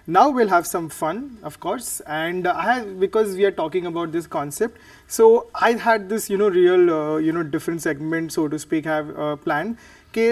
Now we'll have some fun, of course, and because we are talking about this concept, so I had this real different segment, so to speak, have planned कि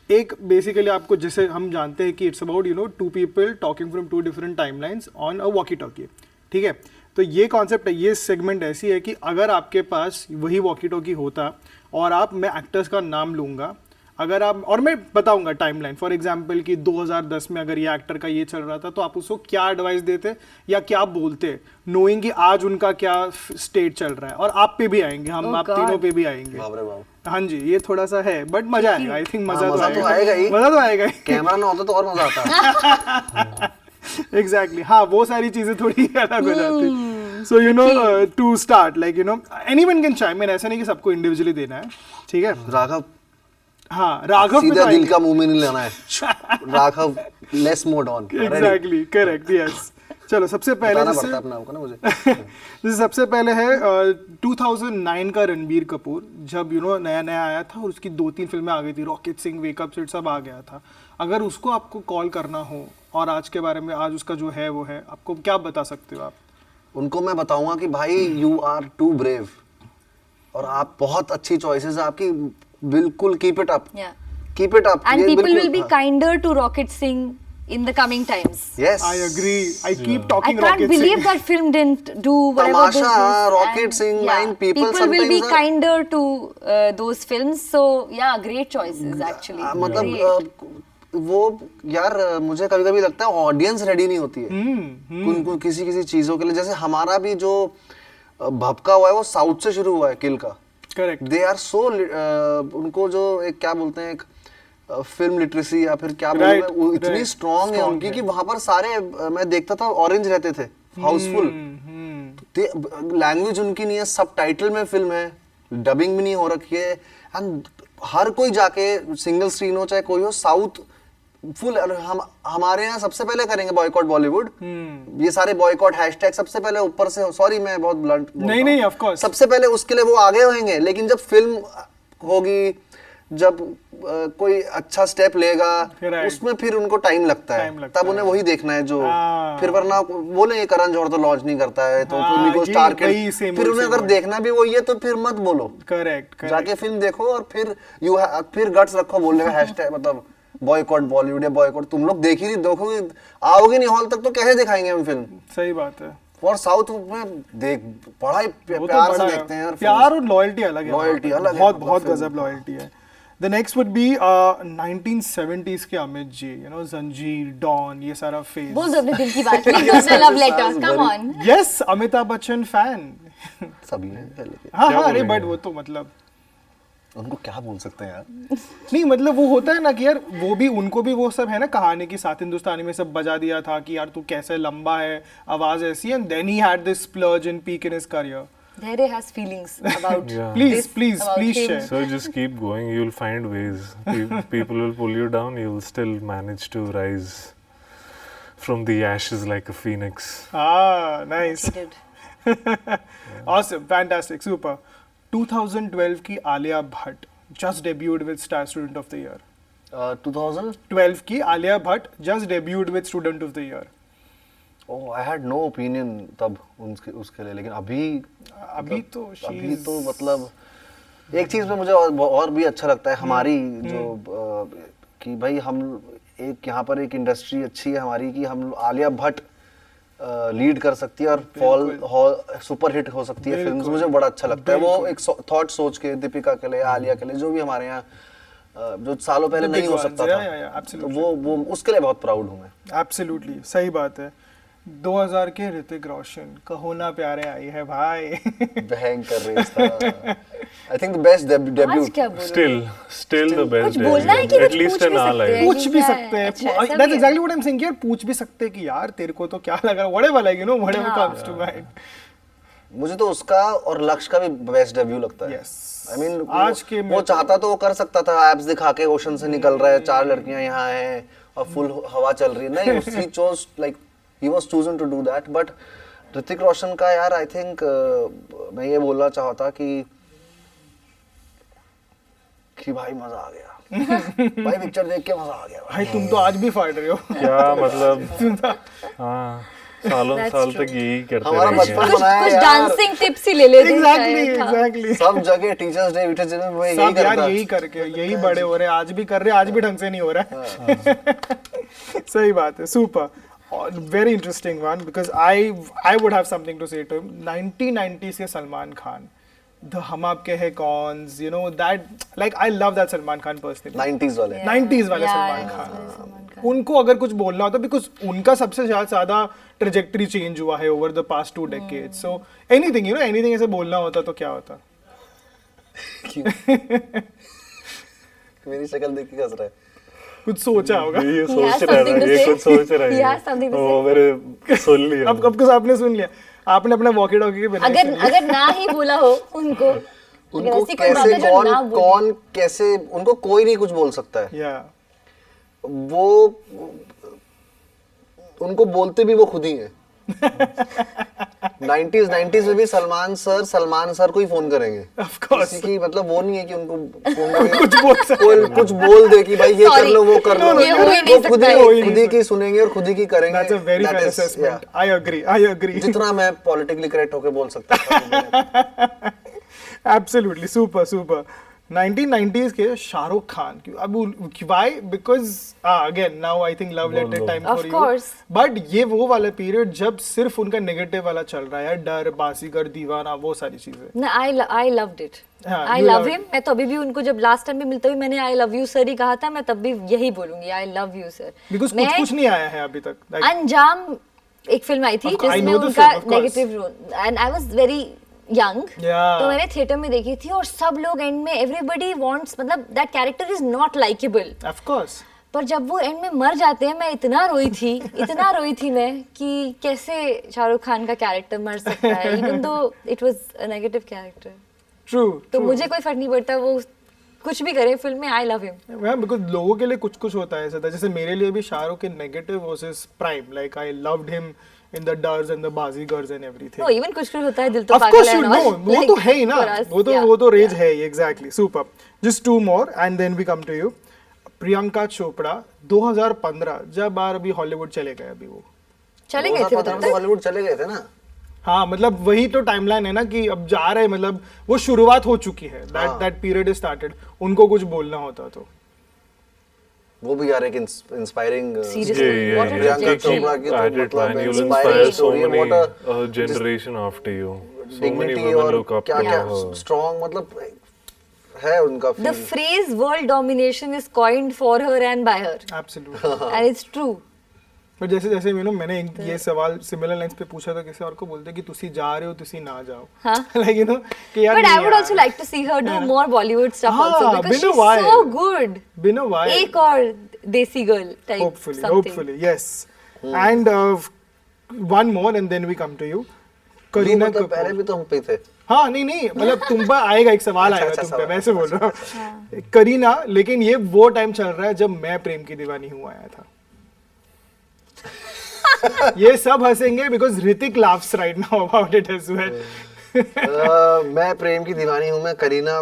एक basically आपको जैसे हम जानते हैं कि it's about two people talking from two different timelines on a walkie talkie, ठीक है. तो ये कॉन्सेप्ट है, ये सेगमेंट ऐसी है कि अगर आपके पास वही वॉकी टॉकी होता और मैं एक्टर्स का नाम लूँगा, अगर आप और मैं बताऊंगा टाइमलाइन, फॉर एग्जांपल कि 2010 में अगर ये एक्टर का ये चल रहा था तो आप उसको क्या एडवाइस देते या क्या बोलते, नोइंग कि आज उनका क्या स्टेट चल रहा है, और आप पे भी आएंगे हम, आप तीनों पे भी आएंगे. हाँ जी, ये थोड़ा सा है बट मजा आएगा. आई थिंक मजा तो आएगा ही. मजा तो आएगा ही. कैमरा ना होता तो और मजा आता. एग्जैक्टली, हाँ, वो सारी चीजें थोड़ी अलग हो जाती. So to start like anyone can chime in, ऐसा नहीं कि सबको इंडिविजुअली देना है, ठीक है. राघव. हाँ, राघव सीधा दिल का मुंह में नहीं लेना है. Raghav less mode on. Exactly, correct, yes. चलो सबसे पहले जैसे सबसे पहले है 2009 का रणबीर कपूर, जब नया नया आया था और उसकी 2-3 फिल्में आ गई थी, रॉकेट सिंह, वेकअप सिड, सब आ गया था. अगर उसको आपको कॉल करना हो और आज के बारे में, आज उसका जो है वो है, आपको क्या बता सकते हो आप? उनको मैं बताऊंगा कि भाई यू आर टू ब्रेव और आप बहुत अच्छी चॉइसेस है आपकी, बिल्कुल keep it up. Keep it up. And people will be kinder to Rocket Singh in the coming times. Yes, I agree. I keep talking Rocket Singh. I can't believe that film didn't do whatever this Tamasha, Rocket Singh, people will be kinder to those films. So yeah, great choices actually. मतलब वो यार मुझे कभी-कभी लगता है audience ready नहीं होती है किसी चीजों के लिए. जैसे हमारा भी जो भपका हुआ है वो साउथ से शुरू हुआ है, किल का. करेक्ट. दे आर सो उनको जो एक क्या बोलते हैं, एक फिल्म लिटरेसी या फिर क्या बोलूं मैं, वो इतनी स्ट्रांग है उनकी कि वहां पर सारे मैं देखता था ऑरेंज रहते थे, हाउसफुल. लैंग्वेज उनकी नहीं है, सबटाइटल में फिल्म है, डबिंग भी नहीं हो रखी है, एंड हर कोई जाके सिंगल स्क्रीन हो चाहे कोई हो, साउथ फुल. हम हमारे यहाँ सबसे पहले करेंगे बॉयकॉट बॉलीवुड. ये सारे बॉयकॉट हैशटैग सबसे पहले ऊपर से, सॉरी मैं बहुत ब्लंट, नहीं ऑफ कोर्स, सबसे पहले उसके लिए वो आगे होंगे. लेकिन जब फिल्म होगी, जब कोई अच्छा स्टेप लेगा, उसमें फिर उनको टाइम लगता है, तब उन्हें वही देखना है जो फिर, वरना बोले करण जौहर तो लॉन्च नहीं करता है तो उनको स्टार के, फिर उन्हें अगर देखना भी वही है तो फिर मत बोलो. करेक्ट. जाके फिल्म देखो और फिर गट्स रखो बोलने का हैशटैग, मतलब बॉयकॉट बॉलीवुड या बॉयकॉट. तुम लोग देख ही नहीं, देखोगे आओगे नहीं हॉल तक तो कैसे दिखाएंगे हम फिल्म. सही बात है. और साउथ में देख बड़ा ही प्यार से देखते हैं यार, प्यार और लॉयल्टी अलग है, लॉयल्टी अलग है, बहुत गजब लॉयल्टी है. The next would be 1970s के अमित जी, जंजीर, डॉन, ये सारा फेज. बोल दो अपने दिल की बात, love letter, come on. Yes, Amitabh Bachchan fan सभी हैं पहले. हाँ, अरे बट वो तो मतलब उनको क्या बोल सकते हैं यार. नहीं मतलब वो होता है ना कि यार वो भी, उनको भी वो सब है ना कहानी की, साथ हिंदुस्तानी में सब बजा दिया था कि यार तू कैसे लंबा है, आवाज ऐसी, and then he had this splurge and peak in his career. Dhairy has feelings about please share. So just keep going, you'll find ways. People will pull you down, you'll still manage to rise from the ashes like a phoenix. Nice. Awesome, fantastic, super. 2012 की Alia Bhatt just debuted with Star Student of the Year. 2012 की Alia Bhatt just debuted with Student of the Year. I had no opinion तब उसके लिए, लेकिन अभी तो मतलब एक चीज में मुझे और भी अच्छा लगता है हमारी जो कि भाई हम एक यहाँ पर एक इंडस्ट्री अच्छी है हमारी कि हम आलिया भट्ट लीड कर सकती है और सुपर हिट हो सकती है फिल्म्स. मुझे बड़ा अच्छा लगता है वो एक थॉट सोच के, दीपिका के लिए, आलिया के लिए, जो भी हमारे यहाँ जो सालों पहले नहीं हो सकता था, तो वो उसके लिए बहुत प्राउड हूँ मैं. एब्सोल्युटली सही बात है. 2000 के ऋतिक रोशन, कहो ना प्यारे आई है भाई. भयंकर रेस था. I think the best debut. Still the best. कुछ बोलना है कि at least an all life. पूछ भी सकते हैं. That's exactly what I'm saying. यार पूछ भी सकते हैं कि यार तेरे को तो क्या लगा, whatever like whatever comes to mind. मुझे तो उसका और लक्ष्य का भी बेस्ट डेब्यू लगता है. I mean आज के वो चाहता तो वो कर सकता था, एप्स दिखा के ओशन से निकल रहा है, 4 लड़कियां यहाँ हैं और फुल हवा चल रही है. नहीं, he chose like he was chosen to do that. but Hrithik Roshan का यार I think मैं ये बोलना चाहता कि भाई मजा आ गया. भाई पिक्चर देख के मजा आ गया भाई तुम तो आज भी फाड़ रहे हो क्या मतलब हाँ सालों साल तक यही करते हमारा रहेंगे। बचपन कुछ बनाया कुछ यार। डांसिंग टिप्स ही ले लेते एग्जैक्टली शायद, हाँ। एग्जैक्टली सब जगह टीचर्स डे विटर्स डे में मैं यही सब यार करता। यही करके यही बड़े हो रहे हैं, आज भी कर रहे हैं, आज भी ढंग से नहीं हो रहा है। सही बात है, super very interesting one because I would have something to say to him. 1990s के Salman Khan, the Hum Aapke Hain Kouns, you know that, like I love that Salman Khan personally. 90s वाले 90s वाले Yeah, सलमान yeah, खान, सलमान खान। उनको अगर कुछ बोलना होता बिकॉज उनका सबसे ज्यादा ट्रेजेक्टरी चेंज हुआ है over the past 2 decades, so anything you know anything ऐसे बोलना होता तो क्या होता? मेरी शक्ल देख के हंस रहा है। कुछ सोचा होगा। ये He has सोच रहा something था, to ये say. कुछ सोच रहा He है has something to वो मेरे सुन लिया। अब कुछ आपने सुन लिया, आपने अपना वॉकी टॉकी के बिना अगर अगर ना ही बोला हो उनको, अगर उनको ऐसी कोई बात कैसे है जो ना बोली। कौन कैसे उनको कोई नहीं कुछ बोल सकता है। या वो उनको बोलते भी वो खुद ही है। 90s में भी सलमान सर को ही फोन करेंगे। ऑफ कोर्स किसी की मतलब वो नहीं है कि उनको फोन करके कुछ बोल सकते कोई कुछ बोल दे कि भाई ये कर लो वो कर लो, ये हो ही नहीं वो खुद सकता ही है। खुद ही की सुनेंगे और खुद ही की करेंगे। That's a very That fair is- assessment, yeah. I agree जितना मैं पॉलिटिकली करेक्ट होके बोल सकता हूँ। एब्सोल्युटली सुपर 1990s के शाहरुख खान, अब why? Because again now I think love later time Of for you, course. But ये वो वाला पीरियड जब सिर्फ उनका नेगेटिव वाला चल रहा है, डर, बाजीगर, दीवाना, वो सारी चीजें। ना आई लव्ड इट, हाँ, आई you लव loved हिम। मैं तो अभी भी उनको जब लास्ट टाइम भी मिलते हुए मैंने आई लव यू सर ही कहा था, मैं तब भी यही बोलूंगी, I love you sir. Because कुछ नहीं आया है अभी तक, like, अंजाम एक फिल्म आई थी Of course, I जिसमें know the उनका film, of course. Negative role, and I was very young, Yeah. तो मैंने थिएटर में देखी थी और सब लोग एंड में एवरीबॉडी वांट्स, मतलब that character is not likeable, of course. पर जब वो एंड में मर जाते हैं मैं इतना रोई थी मैं कि कैसे शाहरुख खान का कैरेक्टर मर सकता है, even though it was a negative character. True. तो true. मुझे कोई फर्क नहीं पड़ता वो कुछ भी करे फिल्म में, आई लव हिम। हाँ, बिकॉज लोगों के लिए कुछ कुछ होता है ऐसा था, जैसे मेरे लिए भी शाहरुख के negative versus prime, like I loved him in the Darrs and the Baazigars and everything. No even कुछ होता है दिल तो Of पागल course है you and all. know, वो तो है ही ना, for us, वो तो रेज yeah. है ही, exactly. Super, just 2 more and then we come to you. Priyanka Chopra 2015 जब बार अभी हॉलीवुड चले गए, अभी वो चले गए थे 2015 में तो हॉलीवुड चले गए थे ना। हाँ, मतलब वही तो टाइमलाइन है ना कि अब जा रहे हैं, मतलब वो शुरुआत हो चुकी है, दैट पीरियड इज स्टार्टेड, उनको कुछ बोलना होता तो। वो भी यार एक inspiring Seriously, Yeah, what a Priyanka trajectory. Chopra की तो at it, मतलब man. You'll inspiring inspire so story है, many what a generation after you. So many dignity women और look up क्या to क्या her. स्ट्रॉन्ग मतलब है उनका The feel। phrase world domination is coined for her and by her, absolutely. and it's true. पर जैसे जैसे मैंने ये सवाल सिमिलर लाइंस पे पूछा था, किसी और को बोलते कि तुसी जा रहे हो, तुसी ना जाओ, हाँ. लाइक यू नो कि यार But I नहीं would यार, also like to see her do more Bollywood stuff हाँ, also because been a she's while. so good. been a while. एक और देसी girl type something. hopefully yes. And one more and then we come to you. Kareena मतलब कपूर। पहले भी तो हम पे थे। हाँ, नहीं मतलब तुम पर आएगा एक सवाल अच्छा, आएगा अच्छा, तुम पे, सवाल, वैसे बोल रहा हूँ। करीना, लेकिन ये वो टाइम चल रहा है जब मैं प्रेम की दीवानी हूँ आया था। ये सब हंसेंगे because Hrithik laughs right now about it as well. मैं प्रेम की दीवानी हूँ। मैं करीना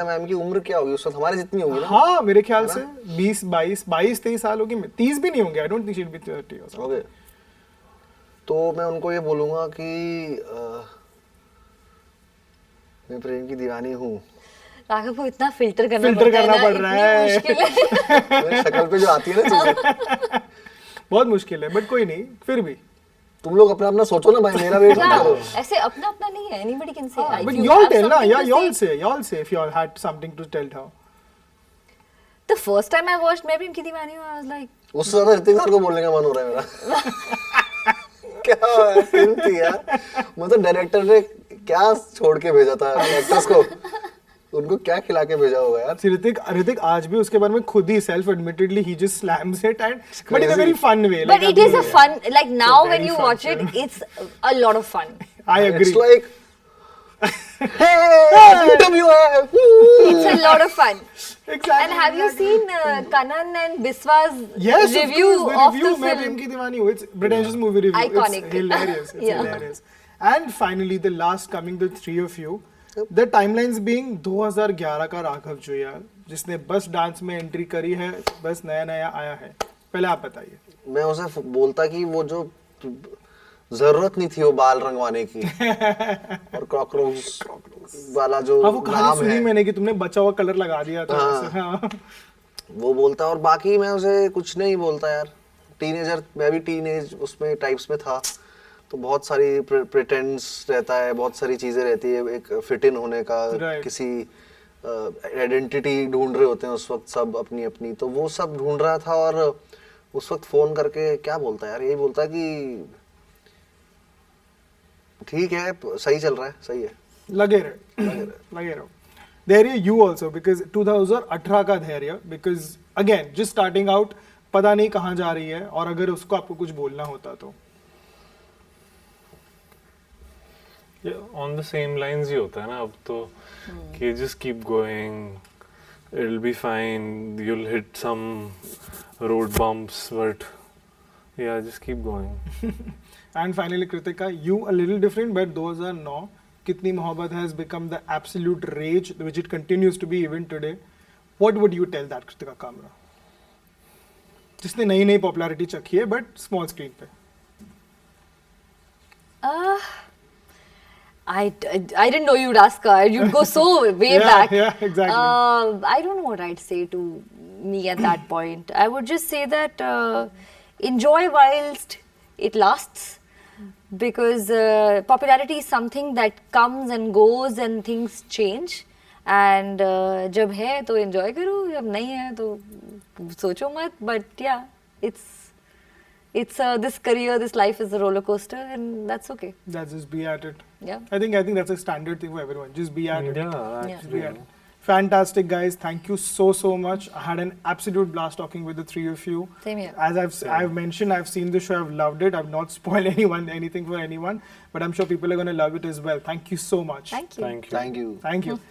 मैम की उम्र क्या होगी उस वक्त? हमारे जितनी होगी ना? हाँ, मेरे ख्याल से 22-23 साल होगी, 30 भी नहीं होंगे, I don't think she'll be 30 or something. Okay, तो मैं उनको ये बोलूँगा कि मैं प्रेम की दीवानी हूँ। राघव को इतना फिल्टर करना Filter पड़ता है करना ना, पड़ रहा इतनी है। मुश्किल है। मेरी शक्ल पे जो आती है ना चीजें, बहुत मुश्किल है, बट कोई नहीं, फिर भी तुम लोग अपना अपना सोचो ना भाई, मेरा वेट मत करो। Yeah, ऐसे अपना अपना नहीं है, anybody can say. If but you y'all have tell na, something yeah, to y'all say if y'all had something to tell her. The first time I watched मैं प्रेम की दीवानी हूँ, I was like, उससे ज्यादा ऋतिक सर को बोलने का मन हो रहा है मेरा। क्या फिल्म थी यार, मतलब डायरेक्टर ने क्या छोड़ के भेजा था एक्टर्स को, उनको क्या खिला के भेजा होगा यार। ऋतिक आज भी उसके बारे में खुद ही self admittedly he just slams it, and but in a very fun way. but it is a fun, like now very when you fun watch film. it, it's a lot of fun. I agree. It's like, hey, WWF. It's a lot of fun. Exactly. And have you seen Kanan and Biswa's Yes, review of course, of the review, the मैं film? प्रेम की दीवानी हूँ, it's pretentious movie review. Iconic. It's hilarious. It's Yeah. hilarious. And finally, the last coming, the three of you. The timelines being 2011 का राघव जुयाल जिसने बस dance में entry करी है, बस नया नया आया है, पहले आप बताइए। मैं उसे बोलता कि वो जो जरूरत नहीं थी वो बाल रंगवाने की और कॉकरोच वाला जो हाँ, वो कहानी नाम सुनी है मैंने कि तुमने बचा हुआ कलर लगा दिया था। हाँ। हाँ। वो बोलता, और बाकी मैं उसे कुछ नहीं बोलता यार। टीनेजर, मैं भी टीनेज उसमें टाइप्स में था, तो बहुत सारी प्रिटेंड्स रहता है, बहुत सारी चीजें रहती है, एक फिट इन होने का, Right. किसी आइडेंटिटी ढूंढ रहे होते हैं उस वक्त सब अपनी अपनी, तो वो सब ढूंढ रहा था। और उस वक्त फोन करके क्या बोलता यार, यही बोलता कि ठीक है, सही चल रहा है, सही है, लगे रहो। धैर्य यू ऑल्सो, बिकॉज 2018 का धैर्य, because again just starting out, पता नहीं कहाँ जा रही है, और अगर उसको आपको कुछ बोलना होता तो ऑन द सेम लाइंस ही होता है ना अब तो, कि just keep going, it'll be fine, you'll hit some road bumps, but yeah, just keep going. And finally Kritika, you a little different, but 2009 कितनी मोहब्बत has become the absolute rage which it continues to be even today. What would you tell that Kritika Kamra, जिसने नई नई popularity चखी है but small screen पे? I didn't know you'd ask her. You'd go so way Yeah, back. yeah, exactly. I don't know what I'd say to me at that point. I would just say that enjoy whilst it lasts, because popularity is something that comes and goes and things change. And जब है तो enjoy करो, जब नहीं है तो सोचो मत. But yeah, it's this career, this life is a roller coaster, and that's okay. That's just be at it. Yeah. I think that's a standard thing for everyone. Just be at it. Yeah, Yeah. Be actually. at it. Fantastic, guys. Thank you so much. I had an absolute blast talking with the three of you. Same here. As I've mentioned, I've seen the show. I've loved it. I've not spoiled anything for anyone, but I'm sure people are going to love it as well. Thank you so much. Thank you. Thank you. Thank you. Thank you.